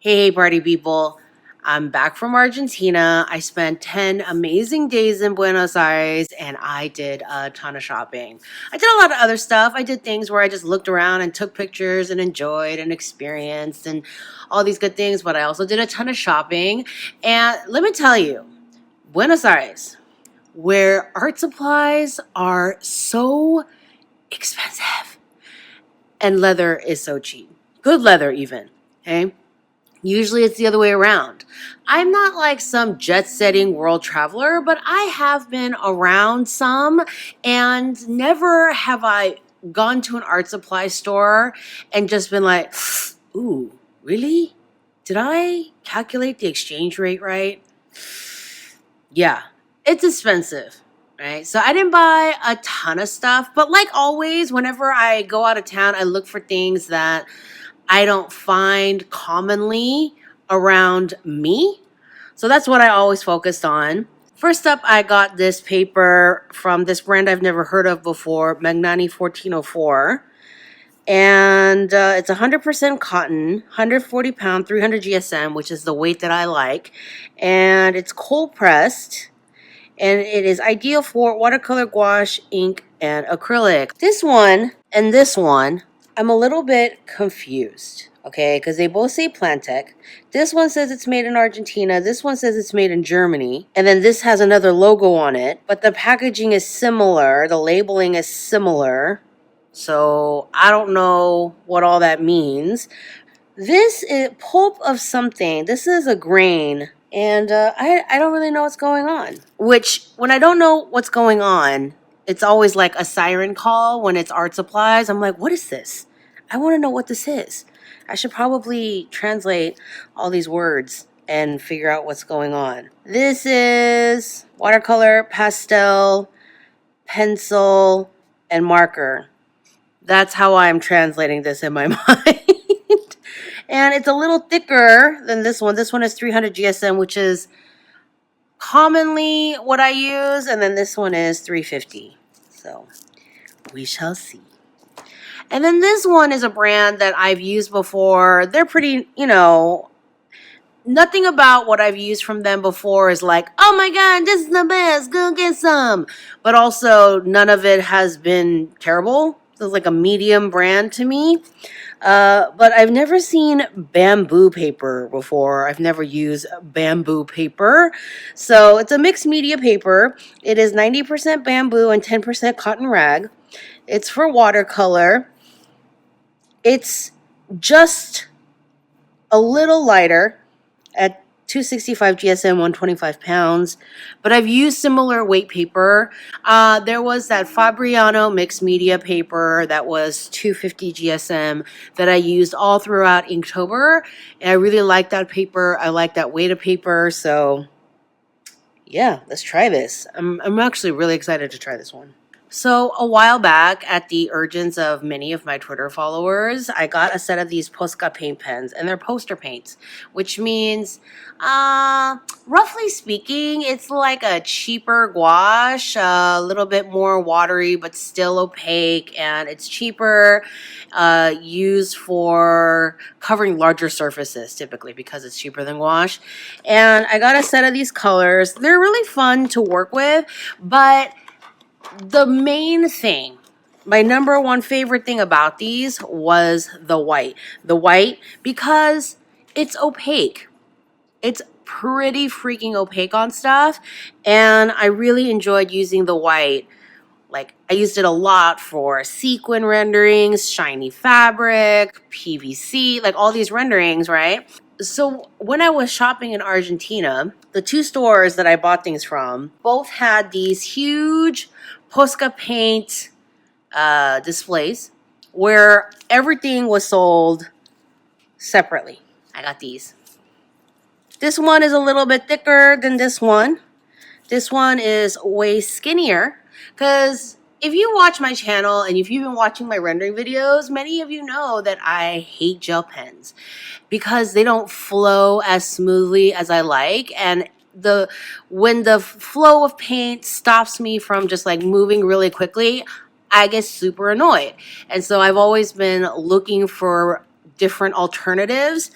Hey, party people. I'm back from Argentina. I spent 10 amazing days in Buenos Aires and I did a ton of shopping. I did a lot of other stuff. I did things where I just looked around and took pictures and enjoyed and experienced and all these good things, but I also did a ton of shopping. And let me tell you, Buenos Aires, where art supplies are so expensive and leather is so cheap. Good leather, even. Okay. Usually it's the other way around. I'm not like some jet-setting world traveler, but I have been around some, and never have I gone to an art supply store and just been like, ooh, really? Did I calculate the exchange rate right? Yeah, it's expensive, right? So I didn't buy a ton of stuff, but like always, whenever I go out of town, I look for things that I don't find commonly around me. So that's what I always focused on. First up, I got this paper from this brand I've never heard of before, Magnani 1404. And it's 100% cotton, 140 pound, 300 GSM, which is the weight that I like. And it's cold pressed. And it is ideal for watercolor, gouache, ink, and acrylic. This one and this one, I'm a little bit confused, okay? Because they both say Plantec. This one says it's made in Argentina. This one says it's made in Germany. And then this has another logo on it. But the packaging is similar. The labeling is similar. So I don't know what all that means. This is pulp of something. This is a grain. And I don't really know what's going on. Which, when I don't know what's going on, it's always like a siren call when it's art supplies. I'm like, what is this? I want to know what this is. I should probably translate all these words and figure out what's going on. This is watercolor, pastel, pencil, and marker. That's how I'm translating this in my mind. And it's a little thicker than this one. This one is 300 GSM, which is commonly what I use. And then this one is 350. So we shall see. And then this one is a brand that I've used before. They're pretty, nothing about what I've used from them before is like, oh my God, this is the best, go get some. But also none of it has been terrible. So it's like a medium brand to me. But I've never seen bamboo paper before. I've never used bamboo paper. So it's a mixed media paper. It is 90% bamboo and 10% cotton rag. It's for watercolor. It's just a little lighter at 265 GSM, 125 pounds. But I've used similar weight paper. There was that Fabriano mixed media paper that was 250 GSM that I used all throughout Inktober. And I really like that paper. I like that weight of paper. So yeah, let's try this. I'm actually really excited to try this one. So a while back, at the urgence of many of my Twitter followers, I got a set of these Posca paint pens, and they're poster paints, which means, roughly speaking, it's like a cheaper gouache, a little bit more watery, but still opaque, and it's cheaper, used for covering larger surfaces, typically, because it's cheaper than gouache. And I got a set of these colors. They're really fun to work with, but the main thing, my number one favorite thing about these was the white. The white, because it's opaque. It's pretty freaking opaque on stuff. And I really enjoyed using the white. Like, I used it a lot for sequin renderings, shiny fabric, PVC, like all these renderings, right? So when I was shopping in Argentina, the two stores that I bought things from both had these huge Posca paint displays where everything was sold separately. I got these. This one is a little bit thicker than this one. This one is way skinnier because if you watch my channel and if you've been watching my rendering videos, many of you know that I hate gel pens because they don't flow as smoothly as I like. And when the flow of paint stops me from just like moving really quickly, I get super annoyed. And so I've always been looking for different alternatives.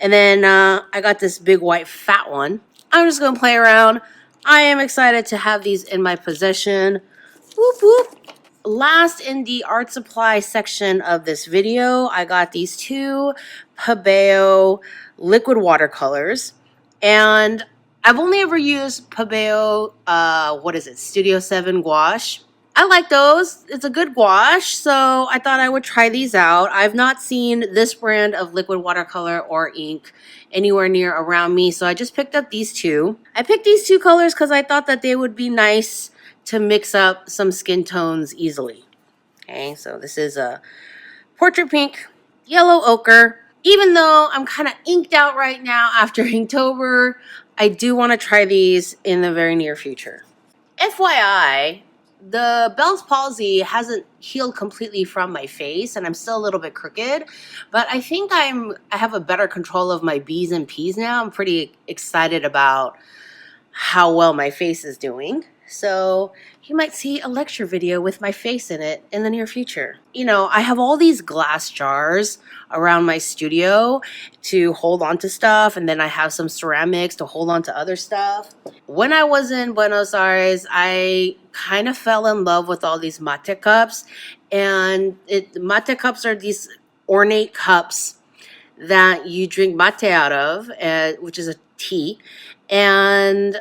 And then I got this big white fat one. I'm just going to play around. I am excited to have these in my possession. Whoop, whoop. Last in the art supply section of this video, I got these two Pebeo liquid watercolors. And I've only ever used Pebeo, what is it, Studio 7 gouache. I like those. It's a good gouache, so I thought I would try these out. I've not seen this brand of liquid watercolor or ink anywhere near around me, so I just picked up these two. I picked these two colors because I thought that they would be nice to mix up some skin tones easily. Okay, so this is a portrait pink, yellow ochre. Even though I'm kind of inked out right now after Inktober, I do want to try these in the very near future. FYI, the Bell's palsy hasn't healed completely from my face, and I'm still a little bit crooked, but I think I have a better control of my B's and P's now. I'm pretty excited about how well my face is doing. So you might see a lecture video with my face in it in the near future. You know, I have all these glass jars around my studio to hold on to stuff, and then I have some ceramics to hold on to other stuff. When I was in Buenos Aires, I kind of fell in love with all these mate cups, and mate cups are these ornate cups that you drink mate out of, which is a tea, and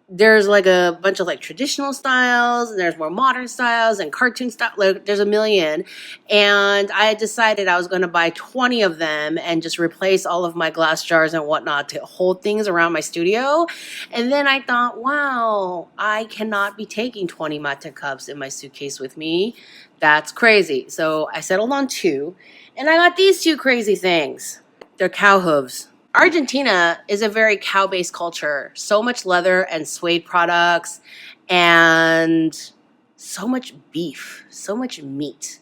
there's like a bunch of like traditional styles, and there's more modern styles and cartoon style. Like there's a million. And I had decided I was going to buy 20 of them and just replace all of my glass jars and whatnot to hold things around my studio. And then I thought, wow, I cannot be taking 20 mate cups in my suitcase with me. That's crazy. So I settled on two, and I got these two crazy things. They're cow hooves. Argentina is a very cow-based culture. So much leather and suede products and so much beef, so much meat.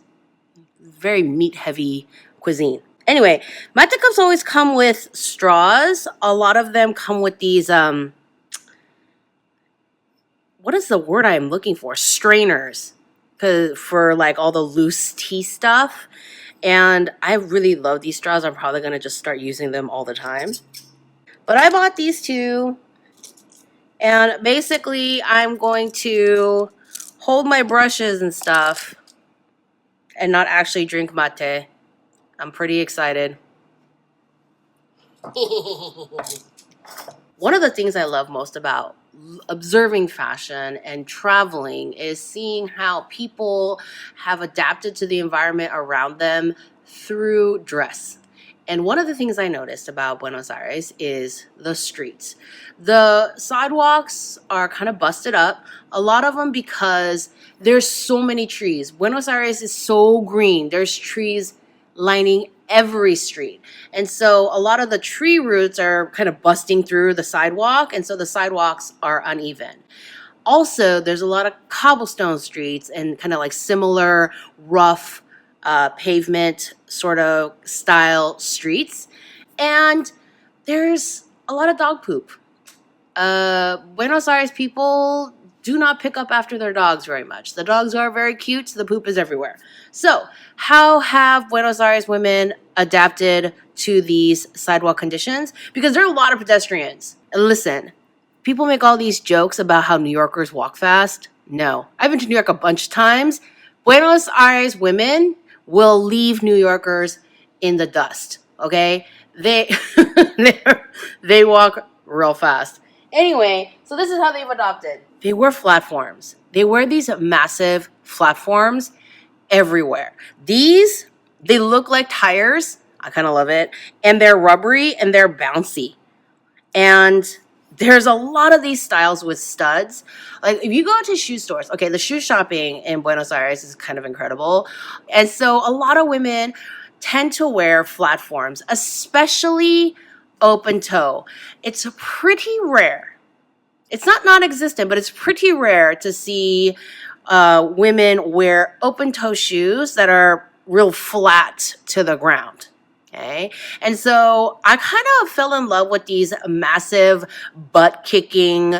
Very meat-heavy cuisine. Anyway, mate cups always come with straws. A lot of them come with these, what is the word I'm looking for? Strainers. For like all the loose tea stuff. And I really love these straws. I'm probably going to just start using them all the time. But I bought these two. And basically, I'm going to hold my brushes and stuff and not actually drink mate. I'm pretty excited. One of the things I love most about observing fashion and traveling is seeing how people have adapted to the environment around them through dress. And one of the things I noticed about Buenos Aires is the streets. The sidewalks are kind of busted up, a lot of them because there's so many trees. Buenos Aires is so green. There's trees lining every street. And so a lot of the tree roots are kind of busting through the sidewalk, and so the sidewalks are uneven. Also, there's a lot of cobblestone streets and kind of like similar rough pavement sort of style streets. And there's a lot of dog poop. Buenos Aires people do not pick up after their dogs very much. The dogs are very cute, so the poop is everywhere. So, how have Buenos Aires women adapted to these sidewalk conditions? Because there are a lot of pedestrians. And listen, people make all these jokes about how New Yorkers walk fast. No. I've been to New York a bunch of times. Buenos Aires women will leave New Yorkers in the dust, okay? They walk real fast. Anyway, so this is how they've adopted. They wear platforms. They wear these massive platforms everywhere. These, they look like tires. I kind of love it. And they're rubbery and they're bouncy. And there's a lot of these styles with studs. Like if you go to shoe stores, okay, the shoe shopping in Buenos Aires is kind of incredible. And so a lot of women tend to wear platforms, especially open toe. It's pretty rare. It's not non-existent, but it's pretty rare to see women wear open toe shoes that are real flat to the ground. Okay. And so I kind of fell in love with these massive butt kicking,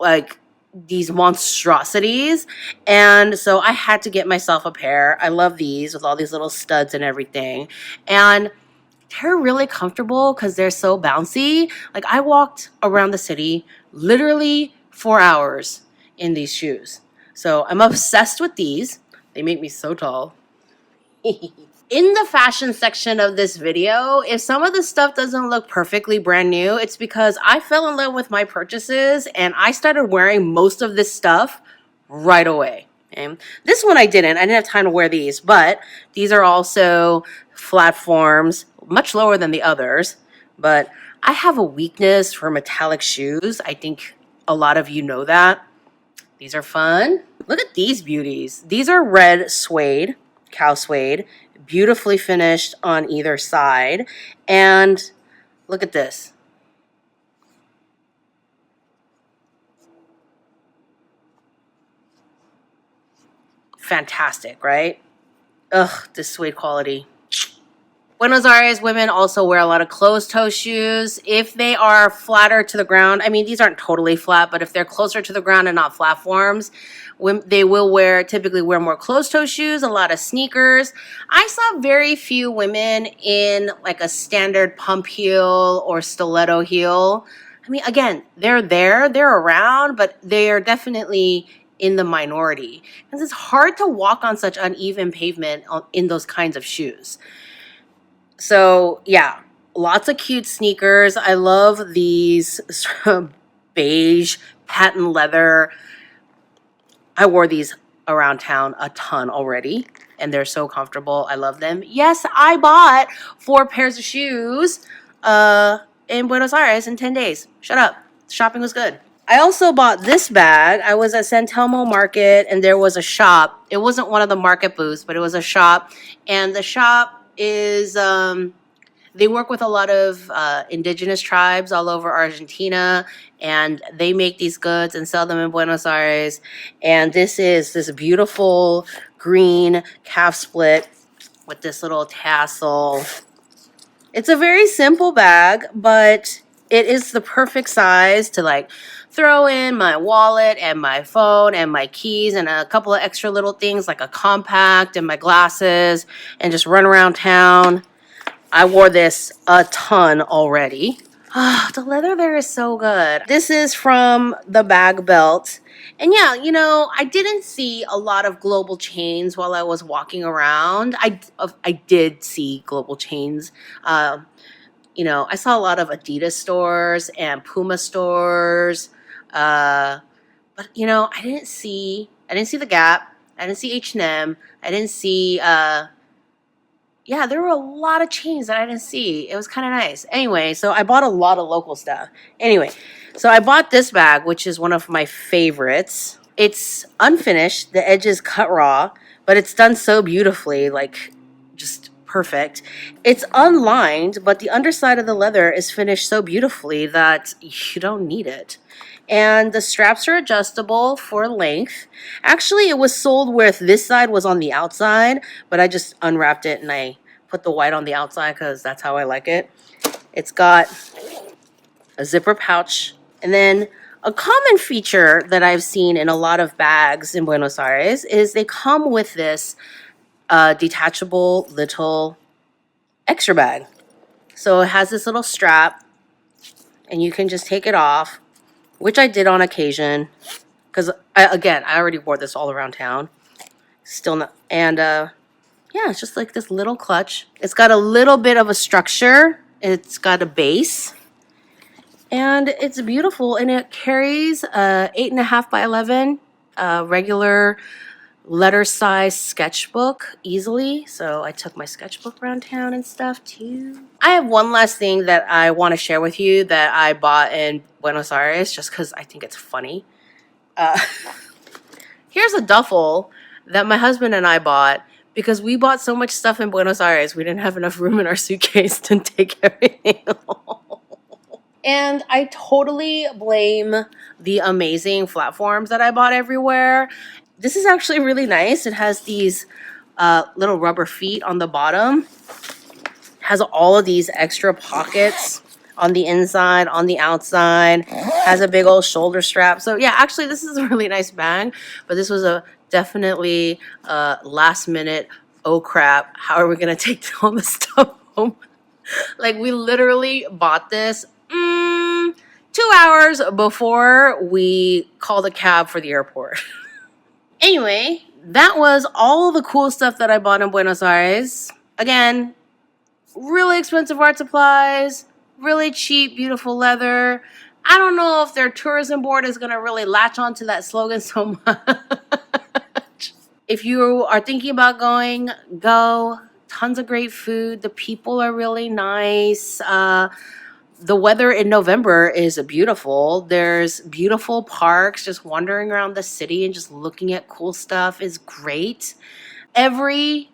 like these monstrosities. And so I had to get myself a pair. I love these with all these little studs and everything. And they're really comfortable because they're so bouncy. Like, I walked around the city literally 4 hours in these shoes. So I'm obsessed with these. They make me so tall. In the fashion section of this video, if some of the stuff doesn't look perfectly brand new, it's because I fell in love with my purchases and I started wearing most of this stuff right away. Okay? This one I didn't have time to wear these, but these are also flat forms, much lower than the others. But I have a weakness for metallic shoes. I think a lot of you know that. These are fun. Look at these beauties. These are red suede, cow suede, beautifully finished on either side. And look at this. Fantastic, right? Ugh, this suede quality. Buenos Aires women also wear a lot of closed-toe shoes. If they are flatter to the ground, I mean, these aren't totally flat, but if they're closer to the ground and not flat forms, they will typically wear more closed-toe shoes, a lot of sneakers. I saw very few women in like a standard pump heel or stiletto heel. I mean, again, they're around, but they are definitely in the minority. Because it's hard to walk on such uneven pavement in those kinds of shoes. So yeah, lots of cute sneakers. I love these beige patent leather. I wore these around town a ton already, and they're so comfortable. I love them. Yes, I bought 4 pairs of shoes in Buenos Aires in 10 days. Shut up. Shopping was good. I also bought this bag. I was at San Telmo Market, and there was a shop. It wasn't one of the market booths, but it was a shop, and the shop is they work with a lot of indigenous tribes all over Argentina, and they make these goods and sell them in Buenos Aires. And this is this beautiful green calf split with this little tassel. It's a very simple bag, but it is the perfect size to like throw in my wallet and my phone and my keys and a couple of extra little things like a compact and my glasses and just run around town. I wore this a ton already. The leather there is so good. This is from the bag belt. And yeah, you know, I didn't see a lot of global chains while I was walking around. I did see global chains. You know, I saw a lot of Adidas stores and Puma stores. But you know, I didn't see the Gap. I didn't see H&M. I didn't see yeah, there were a lot of chains that I didn't see. It was kind of nice. Anyway, so I bought a lot of local stuff. Anyway, so I bought this bag, which is one of my favorites. It's unfinished. The edges cut raw, but it's done so beautifully, like just perfect. It's unlined, but the underside of the leather is finished so beautifully that you don't need it. And the straps are adjustable for length. Actually, it was sold with this side was on the outside, but I just unwrapped it and I put the white on the outside because that's how I like it. It's got a zipper pouch. And then a common feature that I've seen in a lot of bags in Buenos Aires is they come with this detachable little extra bag. So it has this little strap and you can just take it off, which I did on occasion because I already wore this all around town. Still not, and yeah, it's just like this little clutch. It's got a little bit of a structure. It's got a base, and it's beautiful. And it carries a 8.5 by 11 regular letter size sketchbook easily. So I took my sketchbook around town and stuff too. I have one last thing that I want to share with you that I bought in Buenos Aires just because I think it's funny. Here's a duffel that my husband and I bought because we bought so much stuff in Buenos Aires. We didn't have enough room in our suitcase to take everything home. And I totally blame the amazing platforms that I bought everywhere. This is actually really nice. It has these little rubber feet on the bottom. Has all of these extra pockets on the inside, on the outside. Has a big old shoulder strap. So yeah, actually this is a really nice bag. But this was a definitely last minute, oh crap, how are we going to take all this stuff home? Like, we literally bought this 2 hours before we called a cab for the airport. Anyway, that was all the cool stuff that I bought in Buenos Aires. Again, really expensive art supplies, really cheap, beautiful leather. I don't know if their tourism board is going to really latch onto that slogan so much. If you are thinking about going, go. Tons of great food. The people are really nice. The weather in November is beautiful. There's beautiful parks. Just wandering around the city and just looking at cool stuff is great. Every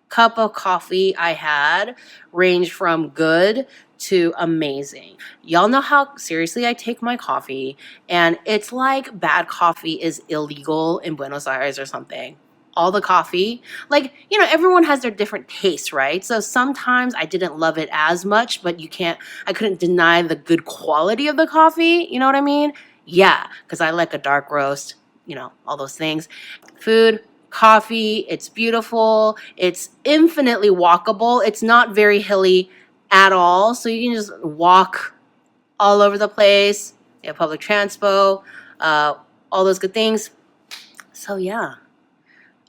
cup of coffee I had ranged from good to amazing. Y'all know how seriously I take my coffee, and it's like bad coffee is illegal in Buenos Aires or something. All the coffee, like, everyone has their different tastes, right? So sometimes I didn't love it as much, but I couldn't deny the good quality of the coffee. You know what I mean? Yeah, because I like a dark roast, all those things. Food, coffee, it's beautiful. It's infinitely walkable. It's not very hilly at all. So you can just walk all over the place. You have public transpo, all those good things. So yeah,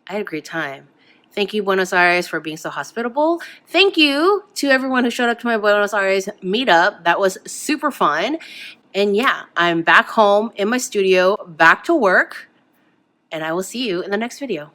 I had a great time. Thank you, Buenos Aires, for being so hospitable. Thank you to everyone who showed up to my Buenos Aires meetup. That was super fun. And yeah, I'm back home in my studio, back to work, and I will see you in the next video.